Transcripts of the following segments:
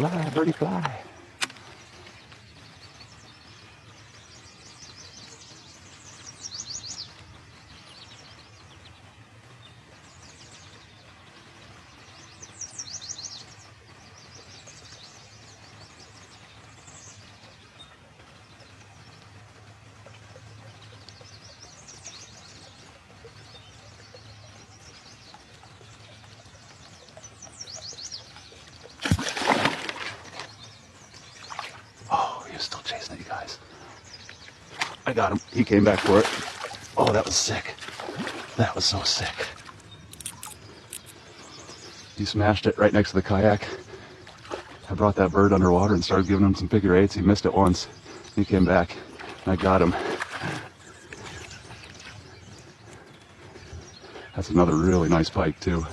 Fly, birdie, fly. Oh, he was still chasing it, you guys. I got him. He came back for it. Oh, that was sick. That was so sick. He smashed it right next to the kayak. I brought that bird underwater and started giving him some figure eights. He missed it once. He came back and I got him. That's another really nice pike too.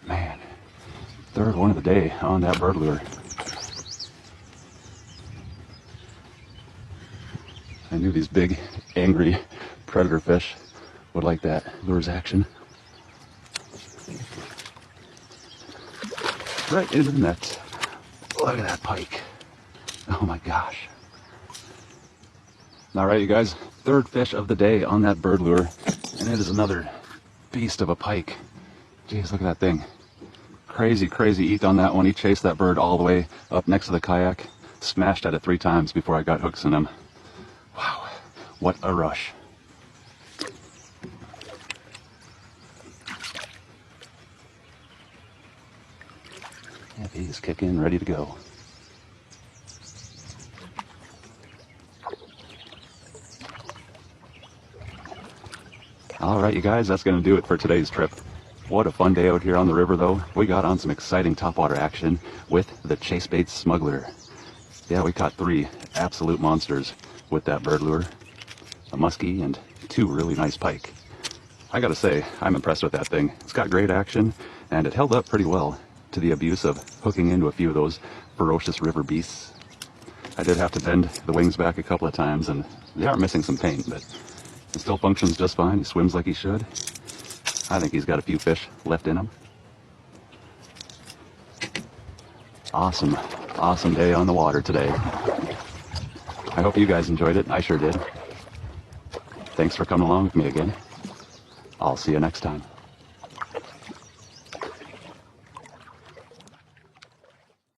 Man, third one of the day on that bird lure. I knew these big, angry predator fish would like that lure's action. Right into the net. Look at that pike. Oh my gosh. All right, you guys, third fish of the day on that bird lure, and it is another beast of a pike. Jeez, look at that thing. Crazy, crazy eat on that one. He chased that bird all the way up next to the kayak, smashed at it 3 times before I got hooks in him. Wow, what a rush. Yep, he's kicking, ready to go. All right, you guys, that's going to do it for today's trip. What a fun day out here on the river, though. We got on some exciting topwater action with the Chase Baits Smuggler. Yeah, we caught 3 absolute monsters with that bird lure, a muskie and 2 really nice pike. I gotta say, I'm impressed with that thing. It's got great action, and it held up pretty well to the abuse of hooking into a few of those ferocious river beasts. I did have to bend the wings back a couple of times, and they are missing some paint, but it still functions just fine. He swims like he should. I think he's got a few fish left in him. Awesome, awesome day on the water today. I hope you guys enjoyed it. I sure did. Thanks for coming along with me again. I'll see you next time.